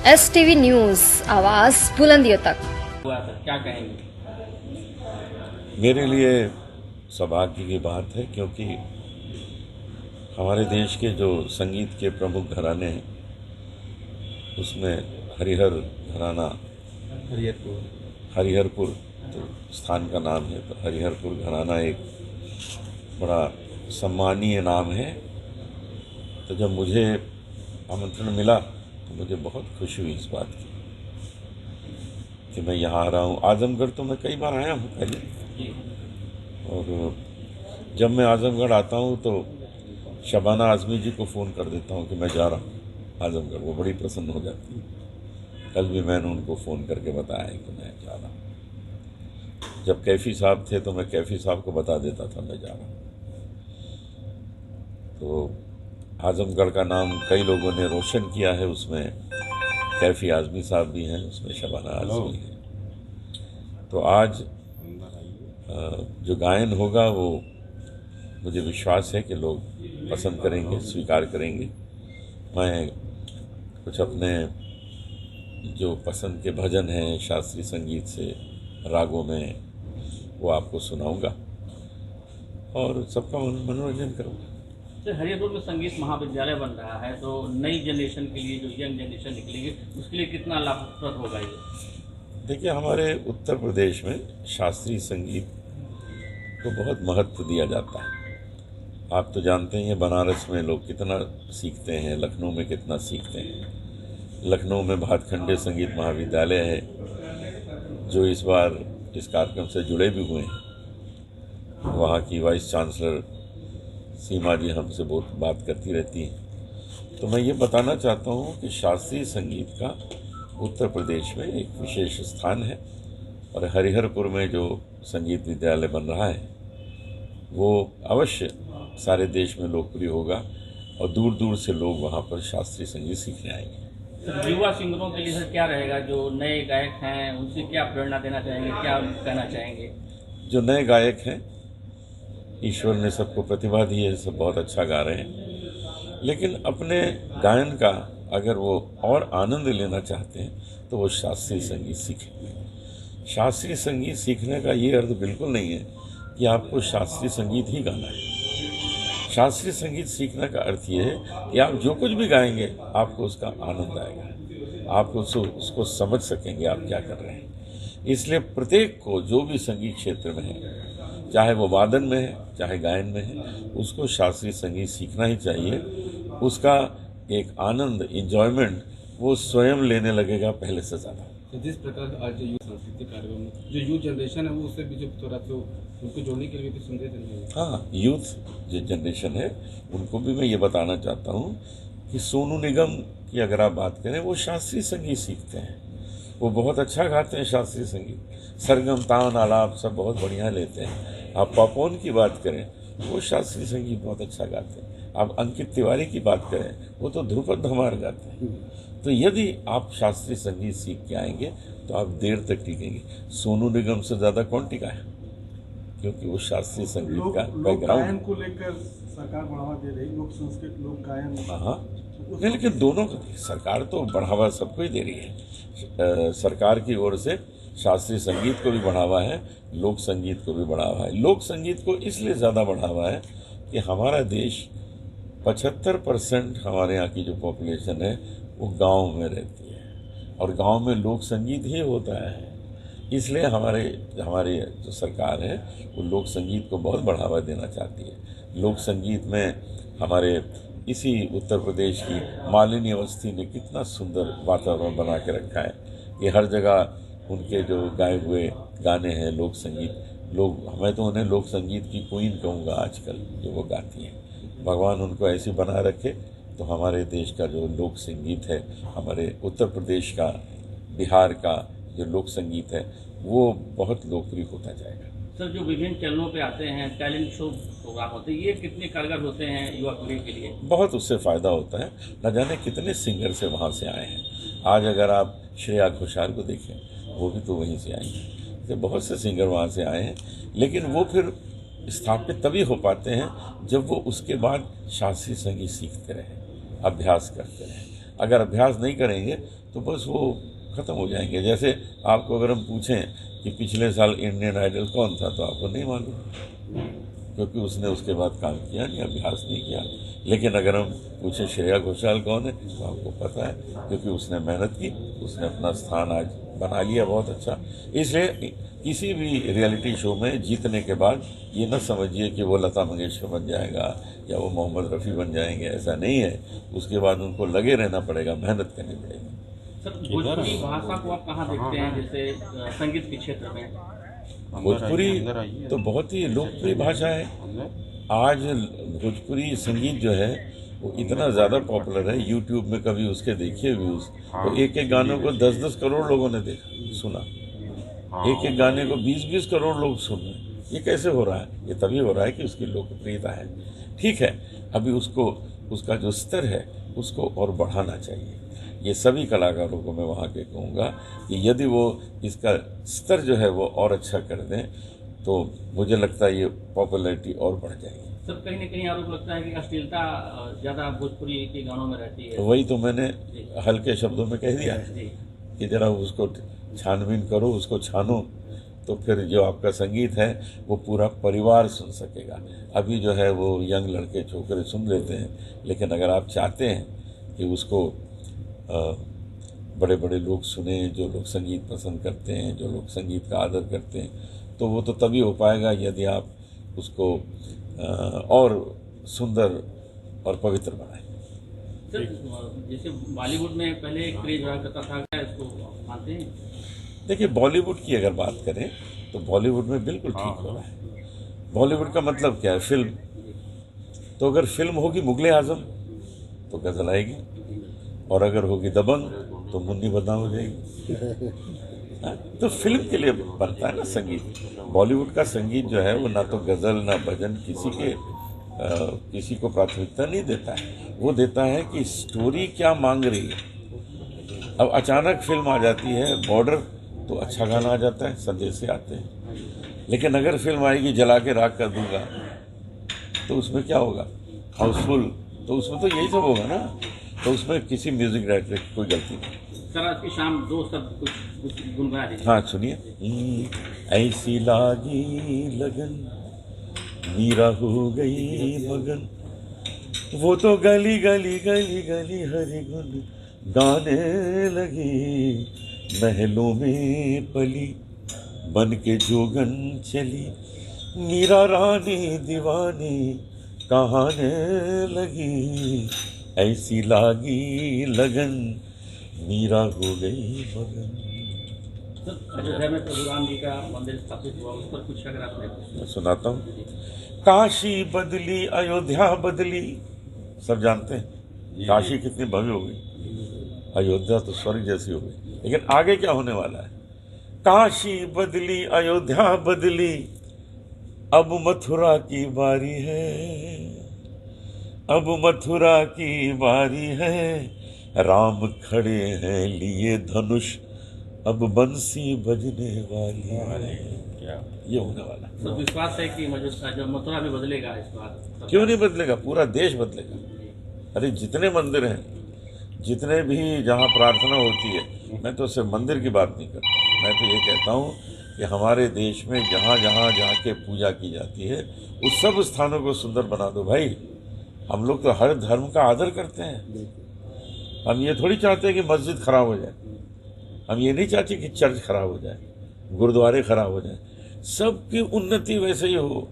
STV news, आवाज बुलंदियों तक। हुआ सर, क्या कहेंगे? मेरे लिए सौभाग्य की बात है, क्योंकि हमारे देश के जो संगीत के प्रमुख घराने हैं उसमें हरिहर घराना, हरिहरपुर तो स्थान का नाम है, तो हरिहरपुर घराना एक बड़ा सम्मानीय नाम है। तो जब मुझे आमंत्रण मिला तो मुझे बहुत खुशी हुई इस बात की कि मैं यहाँ आ रहा हूँ। आजमगढ़ तो मैं कई बार आया हूँ पहले, और जब मैं आजमगढ़ आता हूँ तो शबाना आज़मी जी को फ़ोन कर देता हूँ कि मैं जा रहा हूँ आजमगढ़। वो बड़ी प्रसन्न हो जाती है। कल भी मैंने उनको फ़ोन करके बताया कि मैं जा रहा हूँ। जब कैफ़ी साहब थे तो मैं कैफ़ी साहब को बता देता था मैं जा रहा हूँ। तो आजमगढ़ का नाम कई लोगों ने रोशन किया है। उसमें कैफ़ी आज़मी साहब भी हैं, उसमें शबाना आज़मी है। तो आज जो गायन होगा वो मुझे विश्वास है कि लोग पसंद करेंगे, स्वीकार करेंगे। मैं कुछ अपने जो पसंद के भजन हैं शास्त्रीय संगीत से रागों में, वो आपको सुनाऊंगा और सबका मनोरंजन करूंगा। सर, हरिहरपुर में संगीत महाविद्यालय बन रहा है, तो नई जनरेशन के लिए, जो यंग जनरेशन निकलेगी, उसके लिए कितना लाभप्रद होगा ये? देखिए, हमारे उत्तर प्रदेश में शास्त्रीय संगीत को बहुत महत्व दिया जाता है। आप तो जानते हैं बनारस में लोग कितना सीखते हैं, लखनऊ में कितना सीखते हैं। लखनऊ में भातखंडे संगीत महाविद्यालय है, जो इस बार इस कार्यक्रम से जुड़े भी हुए हैं। वहाँ की वाइस चांसलर सीमा जी हमसे बहुत बात करती रहती हैं। तो मैं ये बताना चाहता हूँ कि शास्त्रीय संगीत का उत्तर प्रदेश में एक विशेष स्थान है, और हरिहरपुर में जो संगीत विद्यालय बन रहा है वो अवश्य सारे देश में लोकप्रिय होगा, और दूर दूर से लोग वहाँ पर शास्त्रीय संगीत सीखने आएंगे। सर, युवा सिंगरों के लिए सर क्या रहेगा? जो नए गायक हैं उनसे क्या प्रेरणा देना चाहेंगे, क्या कहना चाहेंगे? जो नए गायक हैं, ईश्वर ने सबको प्रतिभा दी है, सब बहुत अच्छा गा रहे हैं, लेकिन अपने गायन का अगर वो और आनंद लेना चाहते हैं तो वो शास्त्रीय संगीत सीखें। शास्त्रीय संगीत सीखने का ये अर्थ बिल्कुल नहीं है कि आपको शास्त्रीय संगीत ही गाना है। शास्त्रीय संगीत सीखने का अर्थ ये है कि आप जो कुछ भी गाएंगे आपको उसका आनंद आएगा, आप उसको समझ सकेंगे आप क्या कर रहे हैं। इसलिए प्रत्येक को जो भी संगीत क्षेत्र में है, चाहे वो वादन में है चाहे गायन में है, उसको शास्त्रीय संगीत सीखना ही चाहिए। उसका एक आनंद, इंजॉयमेंट वो स्वयं लेने लगेगा पहले से ज़्यादा। तो जिस प्रकार आज जो यूथ सांस्कृतिक कार्यक्रम में जो यूथ जनरेशन है वो उससे भी जो थोड़ा तो उनको जोड़ने के लिए भी संदेश देंगे। हाँ, यूथ जो जनरेशन है उनको भी मैं ये बताना चाहता हूँ कि सोनू निगम की अगर आप बात करें, वो शास्त्रीय संगीत सीखते हैं, वो बहुत अच्छा गाते हैं शास्त्रीय संगीत, सरगम तान आलाप सब बहुत बढ़िया लेते हैं। आप पापोन की बात करें, वो शास्त्रीय संगीत बहुत अच्छा गाते हैं। आप अंकित तिवारी की बात करें, वो तो ध्रुपद धमार गाते हैं। तो यदि आप शास्त्रीय संगीत सीख के आएंगे तो आप देर तक टिकेंगे। सोनू निगम से ज़्यादा कौन टिका है, क्योंकि वो शास्त्रीय संगीत का बैकग्राउंड को लेकर सरकार बढ़ावा दे रही, लोक संस्कृत, लोक गायन। हाँ, नहीं, लेकिन दोनों को सरकार तो बढ़ावा सबको ही दे रही है। सरकार की ओर से शास्त्रीय संगीत को भी बढ़ावा है, लोक संगीत को भी बढ़ावा है। लोक संगीत को इसलिए ज़्यादा बढ़ावा है कि हमारा देश 75% हमारे यहाँ की जो पॉपुलेशन है वो गांव में रहती है, और गांव में लोक संगीत ही होता है। इसलिए हमारे जो सरकार है वो लोक संगीत को बहुत बढ़ावा देना चाहती है। लोक संगीत में हमारे इसी उत्तर प्रदेश की मालिनी अवस्थी ने कितना सुंदर वातावरण बना के रखा है कि हर जगह उनके जो गाए हुए गाने हैं लोक संगीत, मैं तो उन्हें लोक संगीत की क्वीन कहूँगा आजकल, जो वो गाती हैं। भगवान उनको ऐसी बना रखे तो हमारे देश का जो लोक संगीत है, हमारे उत्तर प्रदेश का, बिहार का जो लोक संगीत है वो बहुत लोकप्रिय होता जाएगा। सर, जो विभिन्न चैनलों पे आते हैं टैलेंट शो प्रोग्राम होते हैं, ये कितने कारगर होते हैं युवा पीढ़ी के लिए? बहुत उससे फ़ायदा होता है। न जाने कितने सिंगर से वहाँ से आए हैं। आज अगर आप श्रेया घोषाल को देखें, वो भी तो वहीं से आई हैं। तो बहुत से सिंगर वहाँ से आए हैं, लेकिन वो फिर स्थापित तभी हो पाते हैं जब वो उसके बाद शास्त्रीय संगीत सीखते रहें, अभ्यास करते रहें। अगर अभ्यास नहीं करेंगे तो बस वो ख़त्म हो जाएंगे। जैसे आपको अगर हम पूछें कि पिछले साल इंडियन आइडल कौन था, तो आपको नहीं मालूम, क्योंकि उसने उसके बाद काम किया नहीं, अभ्यास नहीं किया। लेकिन अगर हम पूछें श्रेया घोषाल कौन है, तो आपको पता है, क्योंकि उसने मेहनत की, उसने अपना स्थान आज बना लिया बहुत अच्छा। इसलिए किसी भी रियलिटी शो में जीतने के बाद ये न समझिए कि वो लता मंगेशकर बन जाएगा या वो मोहम्मद रफ़ी बन जाएंगे, ऐसा नहीं है। उसके बाद उनको लगे रहना पड़ेगा, मेहनत करनी पड़ेगी। सर, भोजपुरी भाषा को आप कहाँ देखते हैं, जैसे संगीत के क्षेत्र में? भोजपुरी तो बहुत ही लोकप्रिय भाषा है। आज भोजपुरी संगीत जो है वो इतना ज़्यादा पॉपुलर है, यूट्यूब में कभी उसके देखिए व्यूज़, तो एक एक गानों को 10-10 करोड़ लोगों ने देखा, सुना। एक एक गाने को 20-20 करोड़ लोग सुन रहे हैं। ये कैसे हो रहा है? ये तभी हो रहा है कि उसकी लोकप्रियता है। ठीक है, अभी उसका जो स्तर है उसको और बढ़ाना चाहिए। ये सभी कलाकारों को मैं वहाँ के कहूँगा कि यदि वो इसका स्तर जो है वो और अच्छा कर दें तो मुझे लगता है ये पॉपुलैरिटी और बढ़ जाएगी। सर, कहीं न कहीं आरोप लगता है कि अश्लीलता ज़्यादा भोजपुरी के गानों में रहती है। वही तो मैंने हल्के शब्दों में कह दिया कि जरा उसको छानबीन करो, उसको छानो, तो फिर जो आपका संगीत है वो पूरा परिवार सुन सकेगा। अभी जो है वो यंग लड़के छोकरे सुन लेते हैं, लेकिन अगर आप चाहते हैं कि उसको बड़े बड़े लोग सुने, जो लोग संगीत पसंद करते हैं, जो लोग संगीत का आदर करते हैं, तो वो तो तभी हो पाएगा यदि आप उसको और सुंदर और पवित्र बनाएं। सर, जैसे बॉलीवुड में पहले एक क्रेज हुआ करता था, क्या इसको मानते हैं? देखिए, बॉलीवुड की अगर बात करें तो बॉलीवुड में बिल्कुल ठीक हो रहा है। बॉलीवुड का मतलब क्या है? फिल्म। तो अगर फिल्म होगी मुगले आजम तो गजल आएगी, और अगर होगी दबंग तो मुन्नी बदनाम हो जाएगी। तो फिल्म के लिए बनता है ना संगीत। बॉलीवुड का संगीत जो है वो ना तो गजल ना भजन किसी को प्राथमिकता नहीं देता है। वो देता है कि स्टोरी क्या मांग रही है। अब अचानक फिल्म आ जाती है, बॉर्डर, तो अच्छा गाना आ जाता है, संदेश से आते हैं। लेकिन अगर फिल्म आएगी जला के राख कर दूंगा तो उसमें क्या होगा? हाउसफुल, तो उसमें तो यही सब होगा ना। तो उसमें किसी म्यूजिक डायरेक्टर की कोई गलती नहीं। सर, आज की शाम दो सब कुछ गुनगुना दीजिए। हाँ, सुनिए। ऐसी लागी लगन, मीरा हो गई मगन, वो तो गली गली गली गली हरि गुन गाने लगी, महलों में पली बन के जोगन चली, मीरा रानी दीवानी कहाने लगी, ऐसी लागी लगन मीरा हो गई मगन। सर, अयोध्या में प्रभु राम जी का मंदिर स्थापित हुआ, उस पर कुछ अगर आपने सुनाता हूँ। काशी बदली अयोध्या बदली, सब जानते हैं काशी कितनी भव्य हो गई, अयोध्या तो स्वर्ग जैसी हो गई। लेकिन आगे क्या होने वाला है? काशी बदली अयोध्या बदली, अब मथुरा की बारी है, अब मथुरा की बारी है, राम खड़े हैं लिए धनुष, अब बंसी बजने वाली है। ये होने वाला है। तो विश्वास है कि जो मथुरा भी बदलेगा इस बार? क्यों नहीं बदलेगा? पूरा देश बदलेगा। अरे जितने मंदिर हैं, जितने भी जहाँ प्रार्थना होती है, मैं तो सिर्फ मंदिर की बात नहीं करता, मैं तो ये कहता हूँ कि हमारे देश में जहाँ जहाँ जाके पूजा की जाती है उस सब स्थानों को सुंदर बना दो भाई। हम लोग तो हर धर्म का आदर करते हैं। हम ये थोड़ी चाहते हैं कि मस्जिद खराब हो जाए, हम ये नहीं चाहते कि चर्च खराब हो जाए, गुरुद्वारे खराब हो जाए। सबकी उन्नति वैसे ही हो।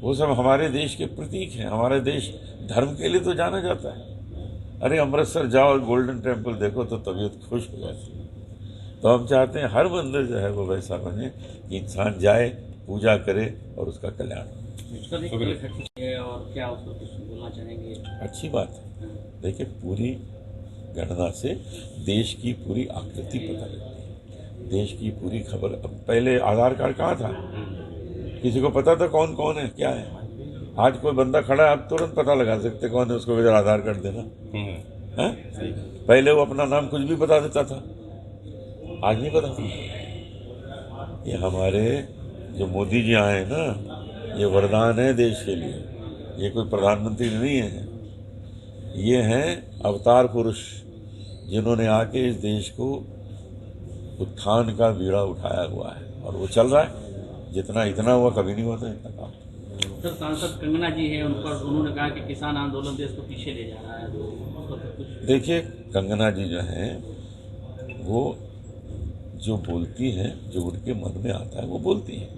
वो सब हमारे देश के प्रतीक हैं। हमारे देश धर्म के लिए तो जाना जाता है। अरे अमृतसर जाओ, गोल्डन टेम्पल देखो तो तबीयत खुश हो जाती है। तो हम चाहते हैं हर मंदिर जो है वो वैसा बने कि इंसान जाए, पूजा करे और उसका कल्याण हो। और क्या उसको कुछ बोलना चाहेंगे? अच्छी बात है। देखिए, पूरी गणना से देश की पूरी आकृति पता लगती है, देश की पूरी खबर। अब पहले आधार कार्ड कहाँ था? किसी को पता था कौन कौन है, क्या है? आज कोई बंदा खड़ा है, आप तुरंत पता लगा सकते कौन है, उसको इधर आधार कार्ड देना है। पहले वो अपना नाम कुछ भी बता देता था, आज नहीं पता। ये हमारे जो मोदी जी आए हैं ना, ये वरदान है देश के लिए। ये कोई प्रधानमंत्री नहीं है, ये हैं अवतार पुरुष। जिन्होंने आके इस देश को उत्थान का बीड़ा उठाया हुआ है, और वो चल रहा है। जितना इतना हुआ कभी नहीं होता इतना काम। सर, सांसद कंगना जी हैं, उन पर उन्होंने कहा कि किसान आंदोलन देश को पीछे ले जा रहा है, तो उस पर कुछ देखिए, कंगना जी जो हैं वो जो बोलती हैं, जो उनके मन में आता है वो बोलती हैं,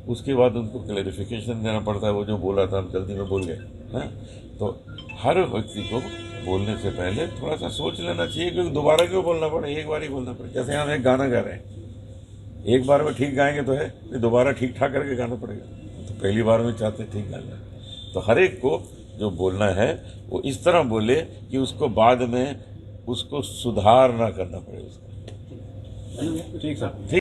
उसके बाद उनको क्लैरिफिकेशन देना पड़ता है। वो जो बोला था हम जल्दी में बोल गए, हाँ। तो हर व्यक्ति को बोलने से पहले थोड़ा सा सोच लेना चाहिए, क्योंकि दोबारा क्यों बोलना पड़े, एक बार ही बोलना पड़े। जैसे हम एक गाना गा रहे हैं, एक बार में ठीक गाएंगे तो है, फिर दोबारा ठीक ठाक करके गाना पड़ेगा। तो पहली बार में चाहते ठीक गाना, तो हर एक को जो बोलना है वो इस तरह बोले कि उसको बाद में उसको सुधार ना करना पड़े उसका। ठीक सर। ठीक।